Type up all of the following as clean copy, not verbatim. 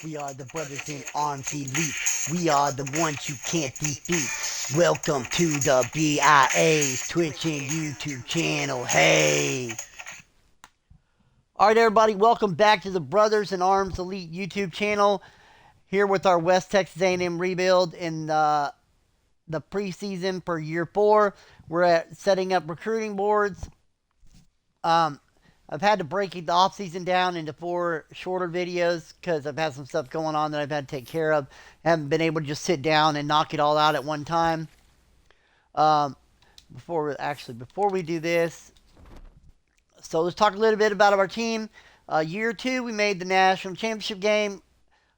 We are the brothers in arms elite. We are the ones you can't defeat. Welcome to the B.I.A.'s Twitch and YouTube channel. Hey! Alright, everybody, welcome back to the Brothers in Arms Elite YouTube channel. Here with our West Texas A&M rebuild in the preseason for year 4. We're setting up recruiting boards. I've had to break the off-season down into 4 shorter videos because I've had some stuff going on that I've had to take care of. Haven't been able to just sit down and knock it all out at one time. Before we do this, so let's talk a little bit about our team. Year 2, we made the national championship game.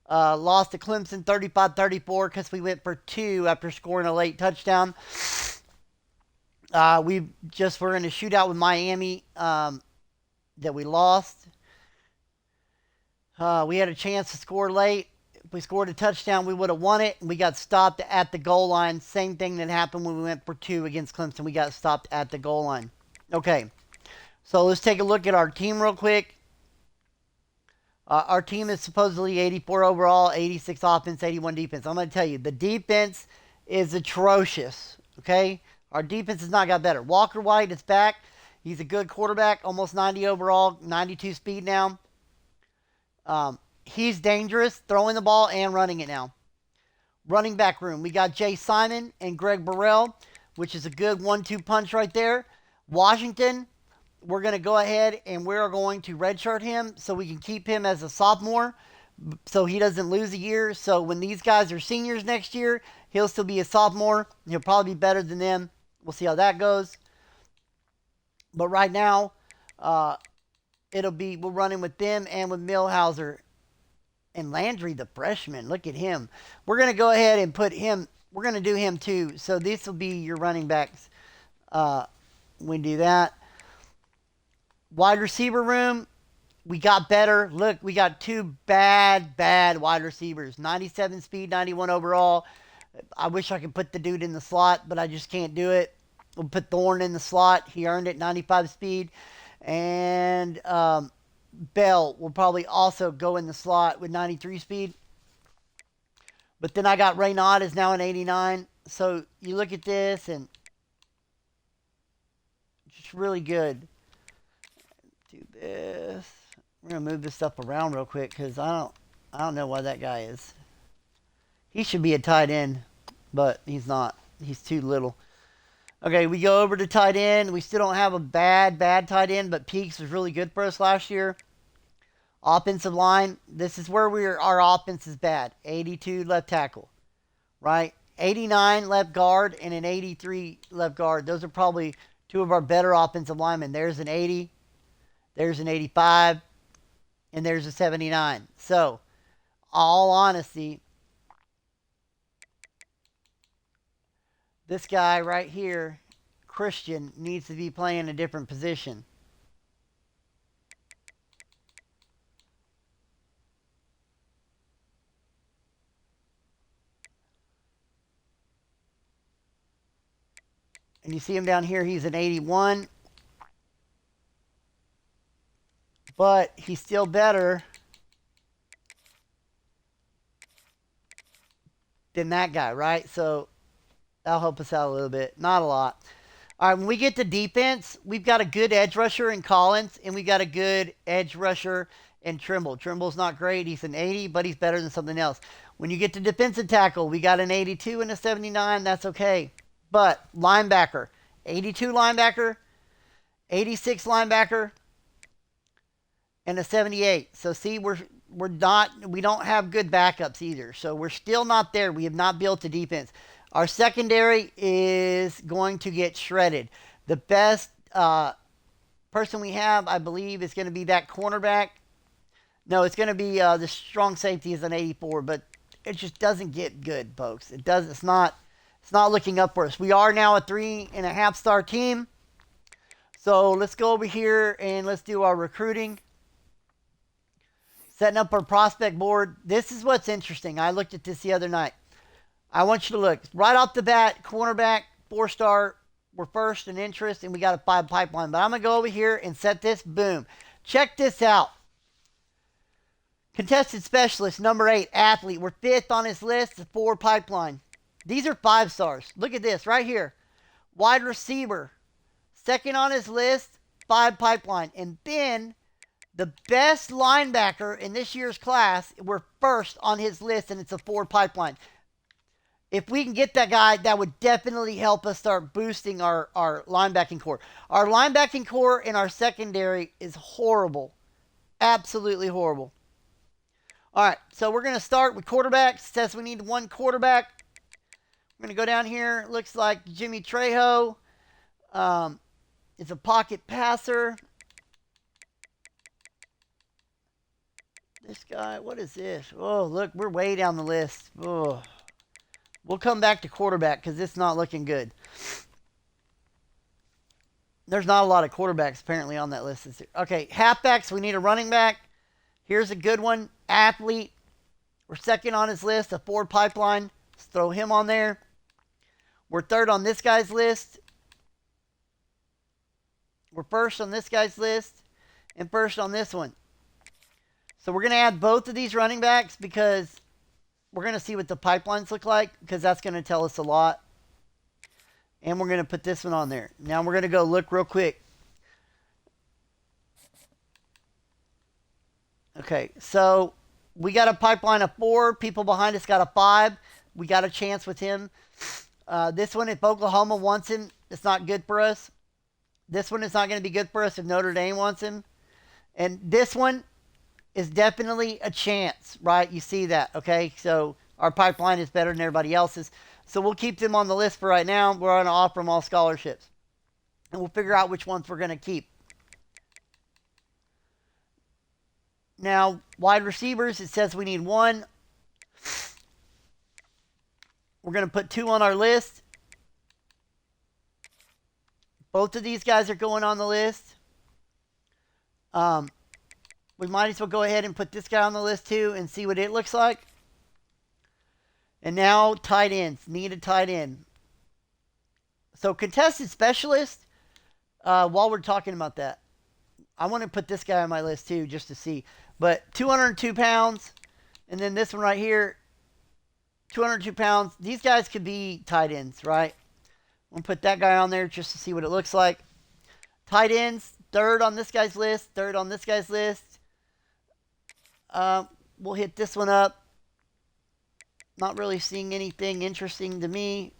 Lost to Clemson 35-34 because we went for 2 after scoring a late touchdown. We were in a shootout with Miami that we lost. We had a chance to score late. If we scored a touchdown, we would have won it. We got stopped at the goal line. Same thing that happened when we went for 2 against Clemson. We got stopped at the goal line. Okay, so let's take a look at our team real quick. Our team is supposedly 84 overall, 86 offense, 81 defense. I'm going to tell you, the defense is atrocious, okay? Our defense has not got better. Walker White is back. He's a good quarterback, almost 90 overall, 92 speed now. He's dangerous, throwing the ball and running it now. Running back room, we got Jay Simon and Greg Burrell, which is a good 1-2 punch right there. Washington, we're going to go ahead and we're going to redshirt him so we can keep him as a sophomore so he doesn't lose a year. So when these guys are seniors next year, he'll still be a sophomore. He'll probably be better than them. We'll see how that goes. But right now, we're running with them and with Millhauser. And Landry, the freshman, look at him. We're going to go ahead and put him, we're going to do him too. So this will be your running backs. We do that. Wide receiver room, we got better. Look, we got 2 bad wide receivers. 97 speed, 91 overall. I wish I could put the dude in the slot, but I just can't do it. We'll put Thorne in the slot. He earned it, 95 speed. And Bell will probably also go in the slot with 93 speed. But then I got Raynaud is now an 89. So you look at this and just really good. Do this. We're gonna move this stuff around real quick because I don't know why that guy is. He should be a tight end, but he's not. He's too little. Okay, we go over to tight end. We still don't have a bad tight end, but Peaks was really good for us last year. Offensive line, this is where our offense is bad. 82 left tackle, right? 89 left guard and an 83 left guard. Those are probably 2 of our better offensive linemen. There's an 80, there's an 85, and there's a 79. So, all honesty, this guy right here, Christian, needs to be playing a different position. And you see him down here, he's an 81. But he's still better than that guy, right? So that'll help us out a little bit. Not a lot. All right, when we get to defense, we've got a good edge rusher in Collins, and we got a good edge rusher in Trimble. Trimble's not great. He's an 80, but he's better than something else. When you get to defensive tackle, we got an 82 and a 79. That's okay. But linebacker, 82 linebacker, 86 linebacker, and a 78. So see, we don't have good backups either. So we're still not there. We have not built a defense. Our secondary is going to get shredded. The best person we have, I believe, is going to be that cornerback. No, it's going to be the strong safety is an 84, but it just doesn't get good, folks. It does. It's not looking up for us. We are now a 3.5-star team. So let's go over here and let's do our recruiting. Setting up our prospect board. This is what's interesting. I looked at this the other night. I want you to look. Right off the bat, cornerback, 4-star. We're first in interest, and we got a 5 pipeline. But I'm going to go over here and set this. Boom. Check this out. Contested specialist, number 8, athlete. We're 5th on his list, 4 pipeline. These are 5 stars. Look at this right here. Wide receiver, 2nd on his list, 5 pipeline. And then the best linebacker in this year's class, we're 1st on his list, and it's a 4 pipeline. If we can get that guy, that would definitely help us start boosting our linebacking core. Our linebacking core in our secondary is horrible. Absolutely horrible. All right, so we're going to start with quarterbacks. It says we need 1 quarterback. We're going to go down here. Looks like Jimmy Trejo is a pocket passer. This guy, what is this? Oh, look, we're way down the list. Oh. We'll come back to quarterback because it's not looking good. There's not a lot of quarterbacks apparently on that list. Okay, halfbacks, we need a running back. Here's a good one. Athlete. We're 2nd on his list, a 4 pipeline. Let's throw him on there. We're 3rd on this guy's list. We're 1st on this guy's list. And 1st on this one. So we're going to add both of these running backs because we're going to see what the pipelines look like because that's going to tell us a lot. And we're going to put this one on there. Now we're going to go look real quick. Okay, so we got a pipeline of 4. People behind us got a 5. We got a chance with him. This one, if Oklahoma wants him, it's not good for us. This one is not going to be good for us if Notre Dame wants him. And this one is definitely a chance, right? You see that, okay? So our pipeline is better than everybody else's. So we'll keep them on the list for right now. We're going to offer them all scholarships. And we'll figure out which ones we're going to keep. Now, wide receivers, it says we need 1. We're going to put 2 on our list. Both of these guys are going on the list. We might as well go ahead and put this guy on the list too and see what it looks like. And now tight ends. Need a tight end. So contested specialist, while we're talking about that, I want to put this guy on my list too just to see. But 202 pounds. And then this one right here, 202 pounds. These guys could be tight ends, right? I'm going to put that guy on there just to see what it looks like. Tight ends, 3rd on this guy's list. 3rd on this guy's list. We'll hit this one up. Not really seeing anything interesting to me.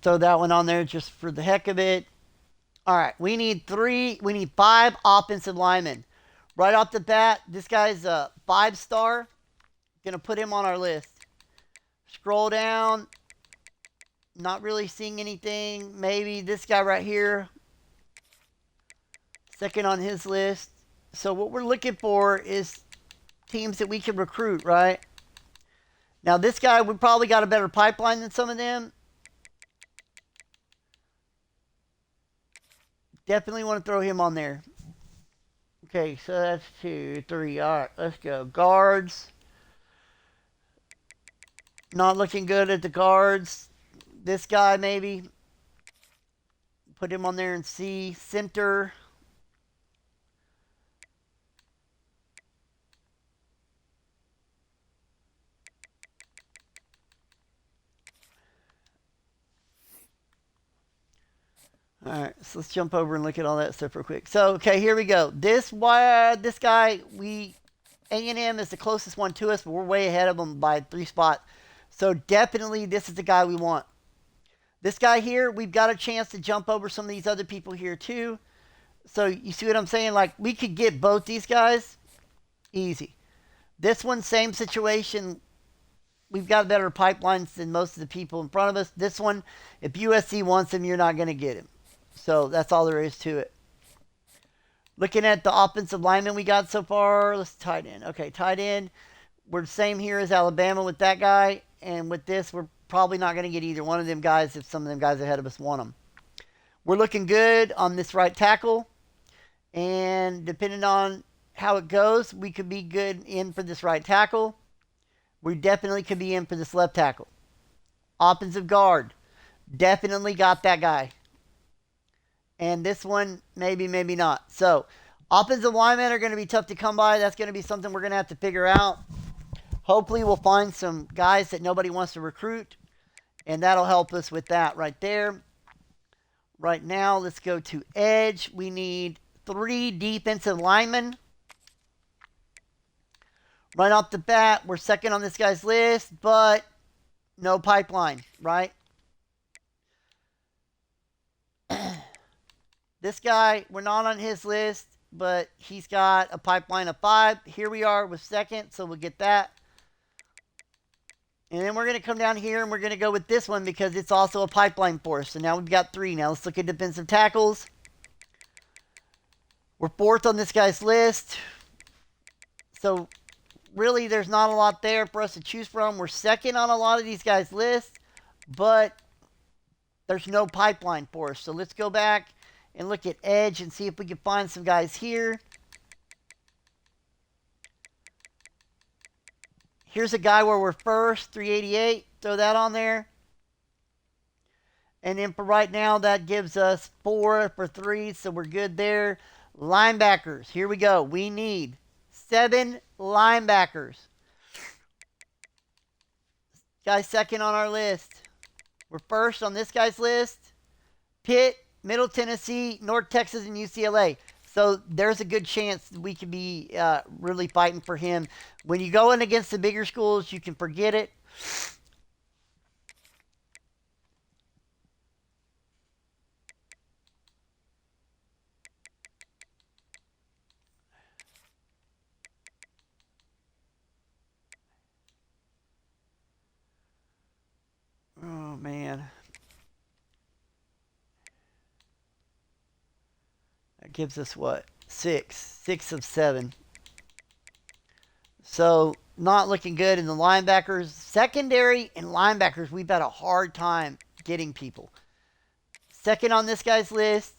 Throw that one on there just for the heck of it. All right, we need 5 offensive linemen. Right off the bat, this guy's a 5-star. Gonna put him on our list. Scroll down. Not really seeing anything. Maybe this guy right here. 2nd on his list. So what we're looking for is teams that we can recruit, right? Now this guy, we probably got a better pipeline than some of them. Definitely want to throw him on there. Okay, so that's 2, 3. All right, let's go. Guards. Not looking good at the guards. This guy maybe. Put him on there and see. Center. All right, so let's jump over and look at all that stuff real quick. So, okay, here we go. This guy, A&M is the closest one to us, but we're way ahead of them by 3 spots. So definitely this is the guy we want. This guy here, we've got a chance to jump over some of these other people here too. So you see what I'm saying? Like we could get both these guys easy. This one, same situation. We've got better pipelines than most of the people in front of us. This one, if USC wants him, you're not going to get him. So that's all there is to it. Looking at the offensive linemen we got so far, let's tight end. Okay, tight end. We're the same here as Alabama with that guy. And with this, we're probably not going to get either one of them guys if some of them guys ahead of us want them. We're looking good on this right tackle. And depending on how it goes, we could be good in for this right tackle. We definitely could be in for this left tackle. Offensive guard. Definitely got that guy. And this one, maybe, maybe not. So, offensive linemen are going to be tough to come by. That's going to be something we're going to have to figure out. Hopefully, we'll find some guys that nobody wants to recruit, and that'll help us with that right there. Right now, let's go to edge. We need 3 defensive linemen. Right off the bat, we're second on this guy's list, but no pipeline, right? This guy, we're not on his list, but he's got a pipeline of 5. Here we are with second, so we'll get that. And then we're going to come down here and we're going to go with this one because it's also a pipeline for us. So now we've got 3. Now let's look at defensive tackles. We're 4th on this guy's list. So really there's not a lot there for us to choose from. We're 2nd on a lot of these guys' lists, but there's no pipeline for us. So let's go back and look at edge and see if we can find some guys here. Here's a guy where we're 1st, 388. Throw that on there. And then for right now, that gives us 4 for 3, so we're good there. Linebackers, here we go. We need 7 linebackers. Guy's 2nd on our list. We're 1st on this guy's list. Pitt, Middle Tennessee, North Texas, and UCLA. So there's a good chance we could be really fighting for him. When you go in against the bigger schools, you can forget it. Oh, man. That gives us what? 6. 6 of 7. So not looking good in the linebackers. Secondary and linebackers, we've had a hard time getting people. 2nd on this guy's list.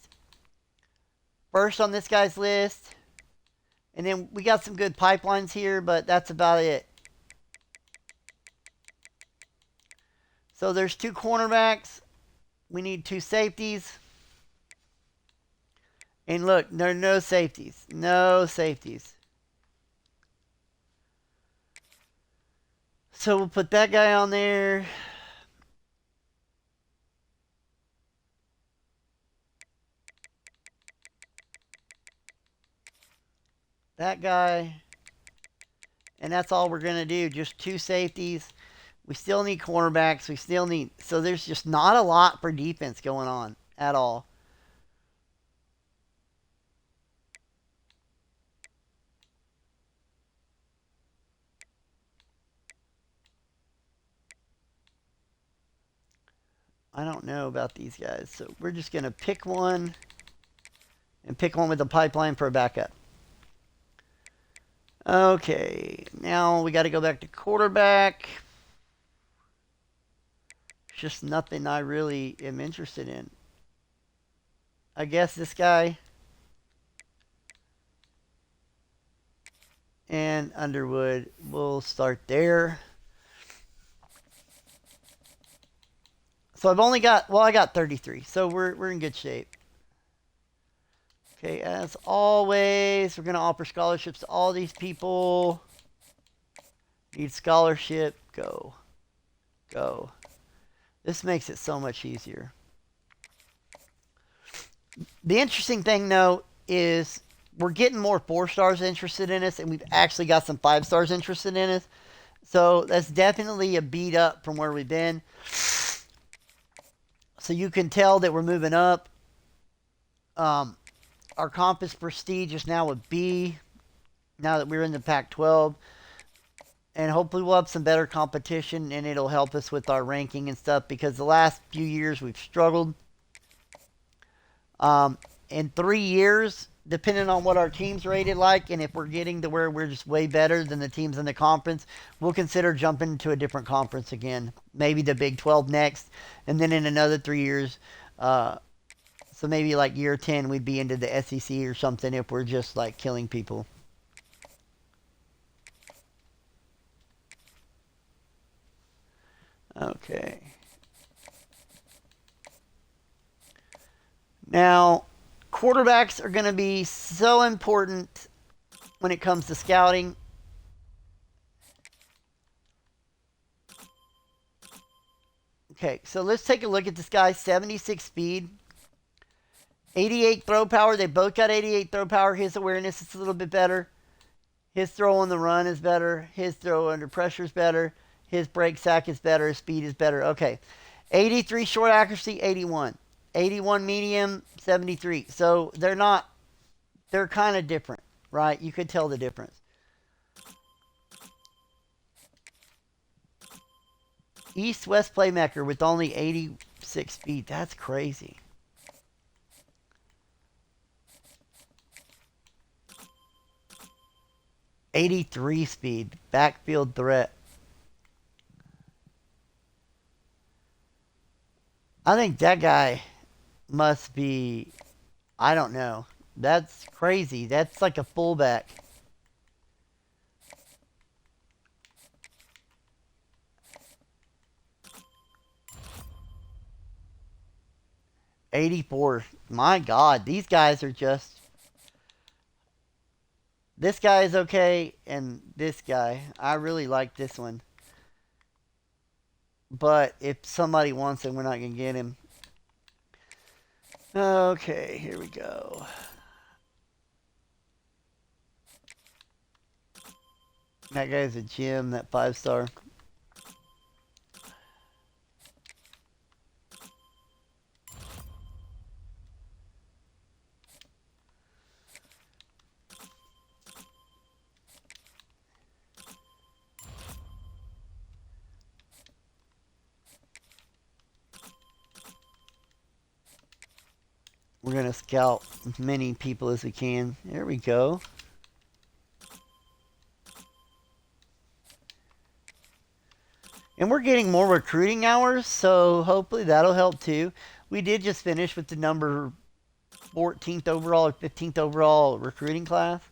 1st on this guy's list. And then we got some good pipelines here, but that's about it. So there's 2 cornerbacks. We need 2 safeties. And look, there are no safeties. No safeties. So we'll put that guy on there. That guy. And that's all we're going to do. Just 2 safeties. We still need cornerbacks. We still need... So there's just not a lot for defense going on at all. I don't know about these guys. So we're just going to pick one. And pick one with a pipeline for a backup. Okay. Now we got to go back to quarterback. Just nothing I really am interested in. I guess this guy. And Underwood. We'll start there. So I've only got, well, I got 33. So we're in good shape. Okay, as always, we're going to offer scholarships to all these people. Need scholarship. Go. Go. This makes it so much easier. The interesting thing, though, is we're getting more 4-stars interested in us, and we've actually got some 5-stars interested in us. So that's definitely a beat up from where we've been. So you can tell that we're moving up. Our conference prestige is now a B, now that we're in the Pac-12. And hopefully we'll have some better competition, and it'll help us with our ranking and stuff, because the last few years we've struggled. In 3 years, depending on what our team's rated like, and if we're getting to where we're just way better than the teams in the conference, we'll consider jumping into a different conference again. Maybe the Big 12 next, and then in another 3 years, so maybe like year 10, we'd be into the SEC or something if we're just like killing people. Okay. Now, quarterbacks are going to be so important when it comes to scouting. Okay, so let's take a look at this guy. 76 speed, 88 throw power. They both got 88 throw power. His awareness is a little bit better. His throw on the run is better. His throw under pressure is better. His break sack is better. His speed is better. Okay. 83 short accuracy, 81. 81 medium, 73. So they're kind of different, right? You could tell the difference. East-west playmaker with only 86 speed. That's crazy. '83 speed. Backfield threat. I think that guy must be, I don't know. That's crazy. That's like a fullback. '84. My God, these guys are just. This guy is okay, and this guy. I really like this one. But if somebody wants him, we're not going to get him. Okay, here we go. That guy's a gem, that 5-star. We're going to scout as many people as we can. There we go. And we're getting more recruiting hours, so hopefully that'll help too. We did just finish with the number 14th overall or 15th overall recruiting class.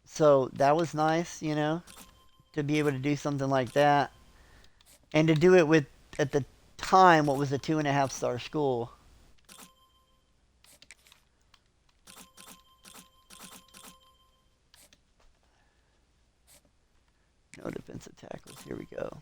So that was nice, you know, to be able to do something like that. And to do it with, at the time, what was a 2.5-star school. No defensive tackles. Here we go.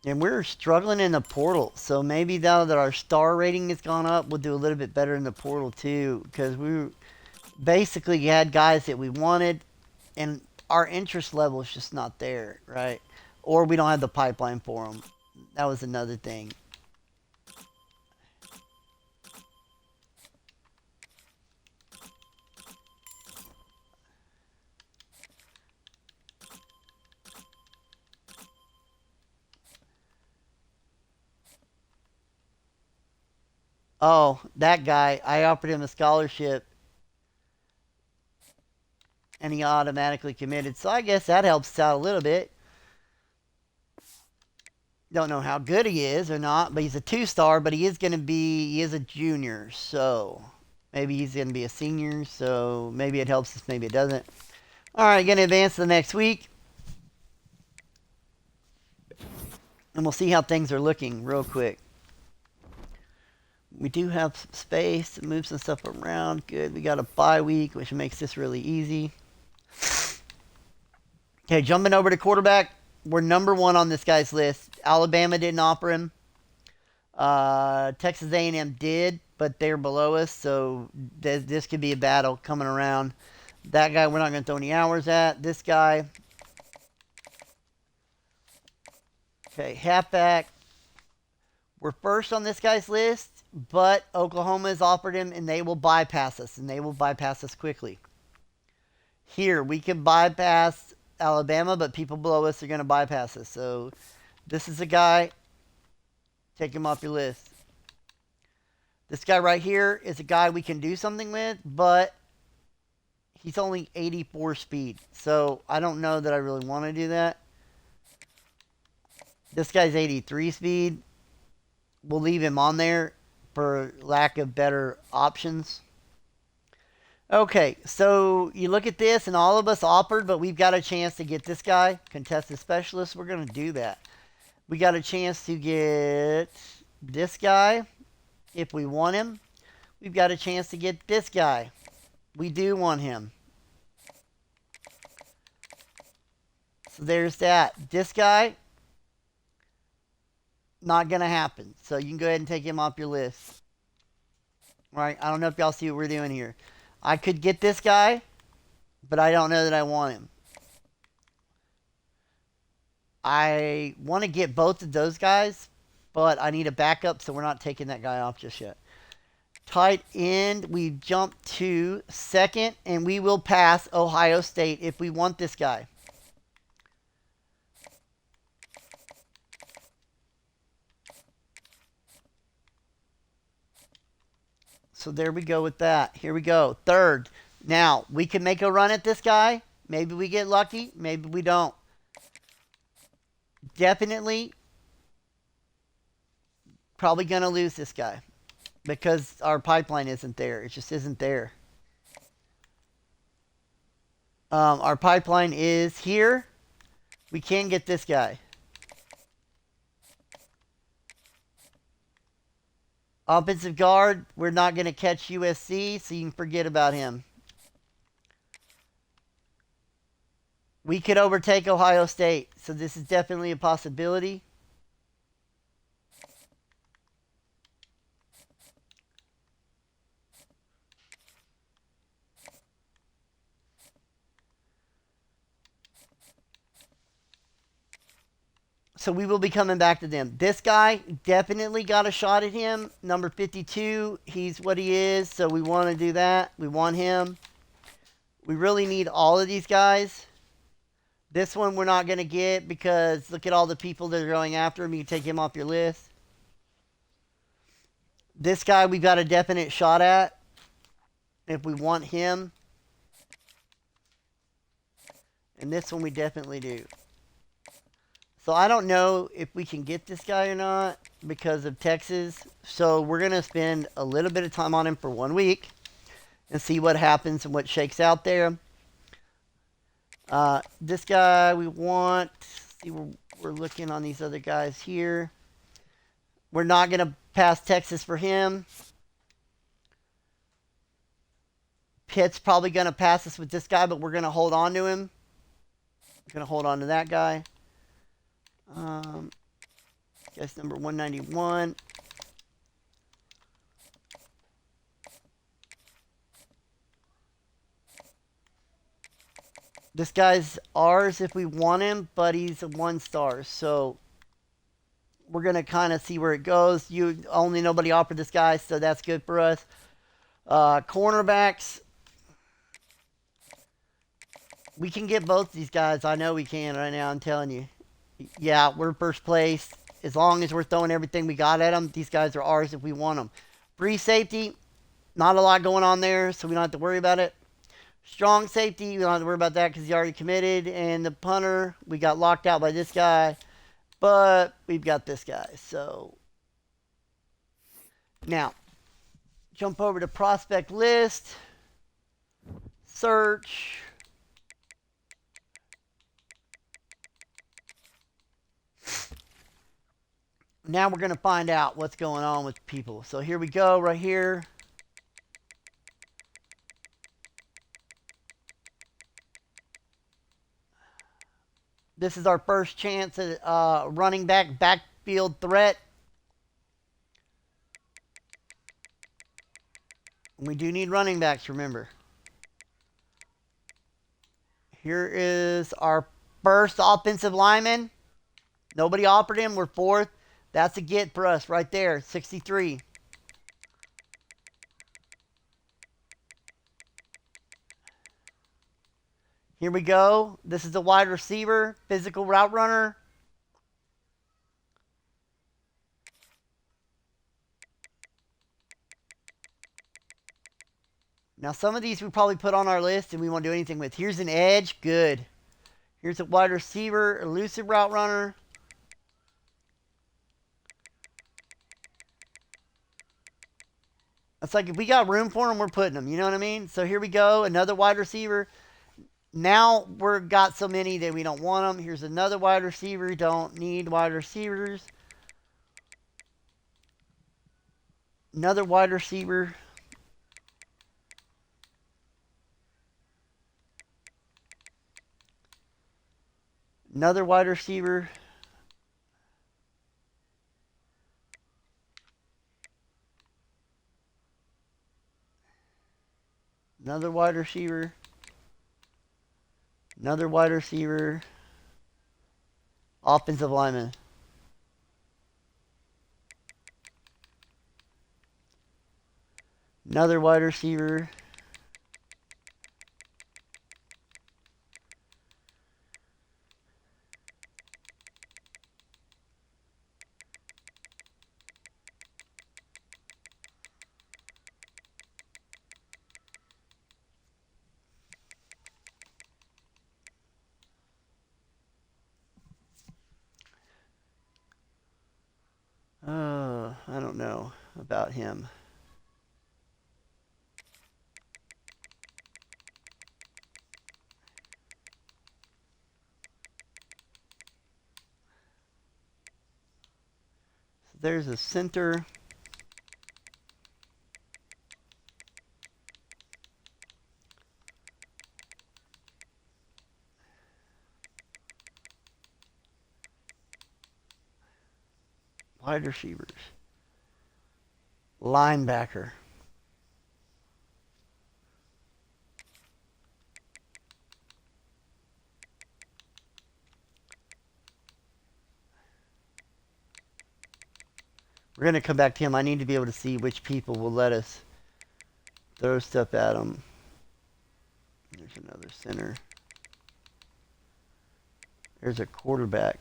And we're struggling in the portal. So maybe now that our star rating has gone up, we'll do a little bit better in the portal too. Because we basically had guys that we wanted, and our interest level is just not there, right? Or we don't have the pipeline for them. That was another thing. Oh, that guy, I offered him a scholarship and he automatically committed. So I guess that helps out a little bit. Don't know how good he is or not, but he's a 2-star, but he is a junior. So maybe he's going to be a senior. So maybe it helps us, maybe it doesn't. All right, going to advance to the next week. And we'll see how things are looking real quick. We do have some space to move some stuff around. Good. We got a bye week, which makes this really easy. Okay, jumping over to quarterback. We're number 1 on this guy's list. Alabama didn't offer him. Texas A&M did, but they're below us, so this could be a battle coming around. That guy we're not going to throw any hours at. This guy. Okay, halfback. We're first on this guy's list, but Oklahoma has offered him, and they will bypass us, and they will bypass us quickly. Here, we can bypass Alabama, but people below us are going to bypass us. So this is a guy. Take him off your list. This guy right here is a guy we can do something with, but he's only 84 speed. So I don't know that I really want to do that. This guy's 83 speed. We'll leave him on there for lack of better options. Okay, so you look at this, and all of us offered, but we've got a chance to get this guy, contested specialist. We're going to do that. We got a chance to get this guy if we want him. We've got a chance to get this guy. We do want him. So there's that. This guy, not going to happen. So you can go ahead and take him off your list. All right, I don't know if y'all see what we're doing here. I could get this guy, but I don't know that I want him. I want to get both of those guys, but I need a backup, so we're not taking that guy off just yet. Tight end, we jump to second, and we will pass Ohio State if we want this guy. So there we go with that. Here we go. Third. Now, we can make a run at this guy. Maybe we get lucky. Maybe we don't. Definitely probably going to lose this guy because our pipeline isn't there. It just isn't there. Our pipeline is here. We can get this guy. Offensive guard, we're not going to catch USC, so you can forget about him. We could overtake Ohio State, so this is definitely a possibility. So we will be coming back to them. This guy definitely got a shot at him. Number 52, he's what he is, so we want to do that. We want him. We really need all of these guys. This one we're not going to get because look at all the people that are going after him. You can take him off your list. This guy we've got a definite shot at if we want him. And this one we definitely do. So I don't know if we can get this guy or not because of Texas. So we're going to spend a little bit of time on him for 1 week and see what happens and what shakes out there. This guy we want. See, we're looking on these other guys here. We're not going to pass Texas for him. Pitt's probably going to pass us with this guy, but we're going to hold on to him. We're going to hold on to that guy. Guess number 191. This guy's ours if we want him, but he's a 1-star. So we're going to kind of see where it goes. Nobody offered this guy, so that's good for us. Cornerbacks. We can get both these guys. I know we can right now, I'm telling you. Yeah, we're first place. As long as we're throwing everything we got at them, these guys are ours if we want them. Free safety, not a lot going on there, so we don't have to worry about it. Strong safety, we don't have to worry about that because he's already committed. And the punter, we got locked out by this guy, but we've got this guy. So now, jump over to prospect list, search. Now we're going to find out what's going on with people. So here we go, right here. This is our first chance at running back, backfield threat. We do need running backs, remember. Here is our first offensive lineman. Nobody offered him. We're fourth. That's a get for us right there, 63. Here we go. This is the wide receiver, physical route runner. Now, some of these we probably put on our list and we won't do anything with. Here's an edge. Good. Here's a wide receiver, elusive route runner. It's like if we got room for them, we're putting them. You know what I mean? So here we go, another wide receiver. Now we've got so many that we don't want them. Here's another wide receiver. Don't need wide receivers. Another wide receiver. Another wide receiver. Another wide receiver. Another wide receiver. Offensive lineman. Another wide receiver. I don't know about him. So there's a center. Wide receivers. Linebacker. We're going to come back to him. I need to be able to see which people will let us throw stuff at him. There's another center. There's a quarterback.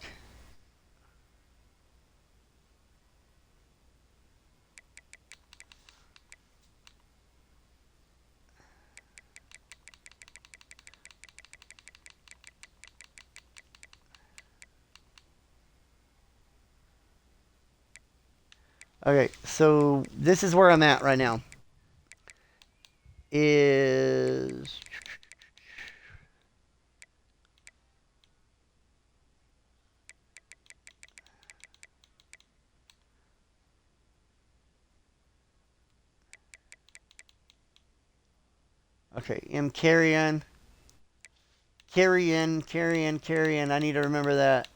Okay, so this is where I'm at right now. Is okay, carrying. I need to remember that.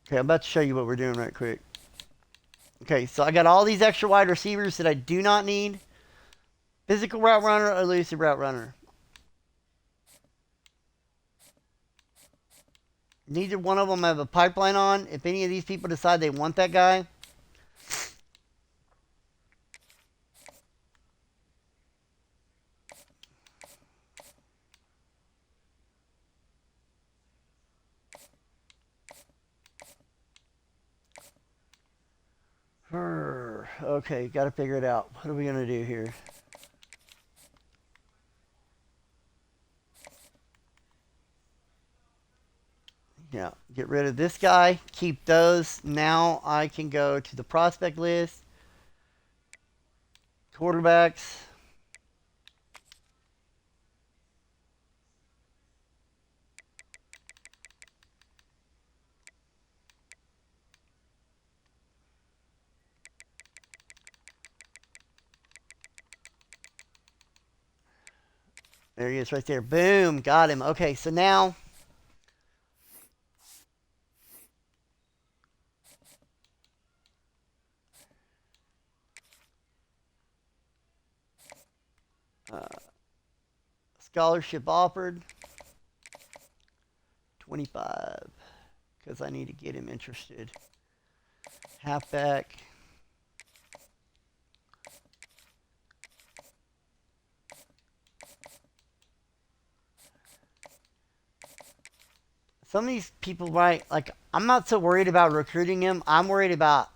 Okay, I'm about to show you what we're doing right quick. Okay, so I got all these extra wide receivers that I do not need. Physical route runner, elusive route runner. Neither one of them have a pipeline on. If any of these people decide they want that guy, okay, got to figure it out. What are we going to do here? Yeah, get rid of this guy. Keep those. Now I can go to the prospect list. Quarterbacks. There he is right there. Boom. Got him. Okay, so now uh, scholarship offered. 25. Because I need to get him interested. Halfback. Some of these people, right? Like, I'm not so worried about recruiting him. I'm worried about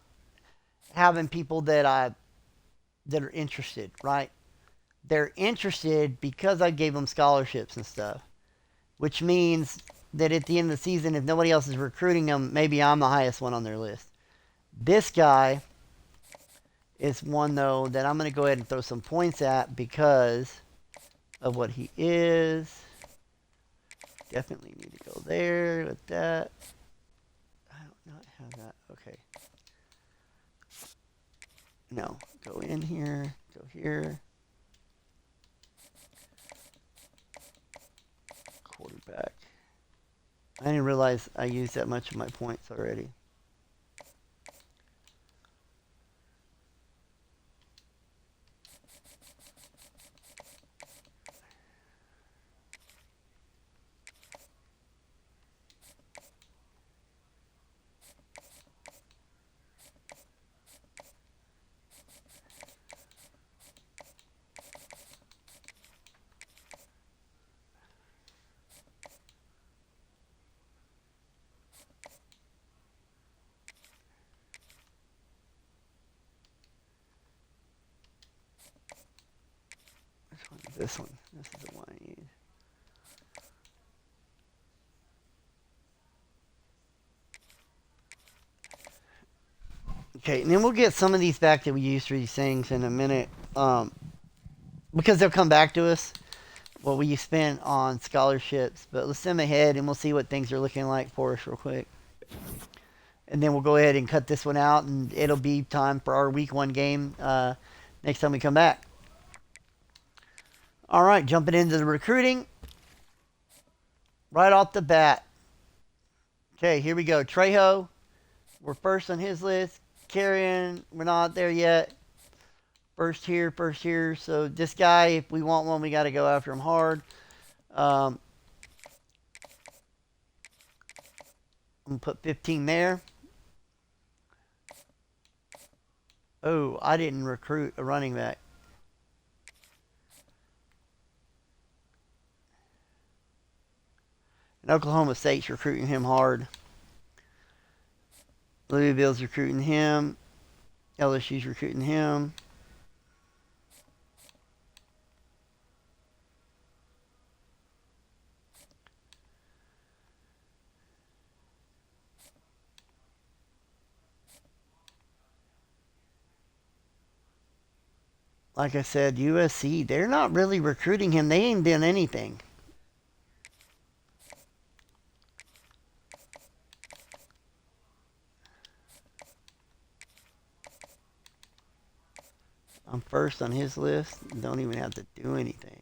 having people that are interested, right? They're interested because I gave them scholarships and stuff, which means that at the end of the season, if nobody else is recruiting them, maybe I'm the highest one on their list. This guy is one, though, that I'm going to go ahead and throw some points at because of what he is. Definitely need to go there with that. I don't not have that. Okay. No. Go in here. Go here. Quarterback. I didn't realize I used that much of my points already. Which one is this one? This is the one I need. Okay, and then we'll get some of these back that we used for these things in a minute, because they'll come back to us what we spent on scholarships. But let's send them ahead and we'll see what things are looking like for us real quick. And then we'll go ahead and cut this one out, and it'll be time for our week 1 game next time we come back. All right, jumping into the recruiting right off the bat. Okay, here we go. Trejo, we're first on his list. Carrion, we're not there yet. First here, first here. So this guy, if we want one, we got to go after him hard. I'm going to put 15 there. Oh, I didn't recruit a running back. And Oklahoma State's recruiting him hard. Louisville's recruiting him. LSU's recruiting him. Like I said, USC, they're not really recruiting him. They ain't done anything. I'm first on his list. Don't even have to do anything.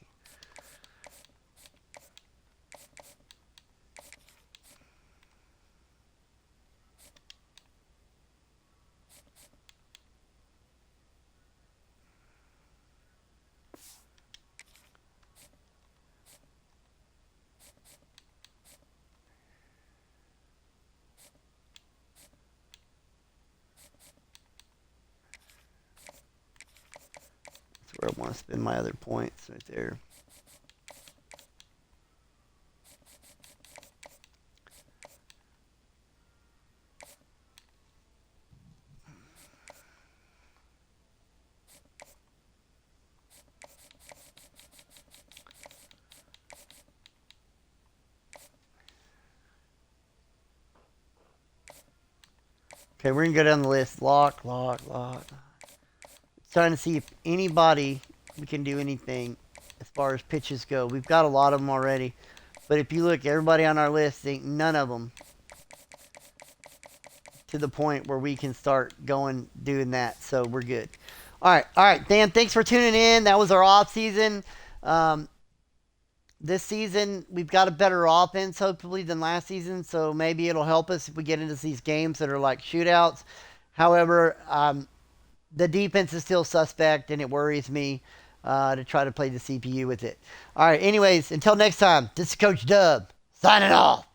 That's where I want to spend my other points right there. Okay, we're going to go down the list. Lock, lock, lock. Trying to see if anybody we can do anything as far as pitches go. We've got a lot of them already. But if you look, everybody on our list, ain't none of them to the point where we can start doing that. So we're good. All right, Dan, thanks for tuning in. That was our off season. This season, we've got a better offense, hopefully, than last season. So maybe it'll help us if we get into these games that are like shootouts. However, the defense is still suspect, and it worries me to try to play the CPU with it. All right, anyways, until next time, this is Coach Dub signing off.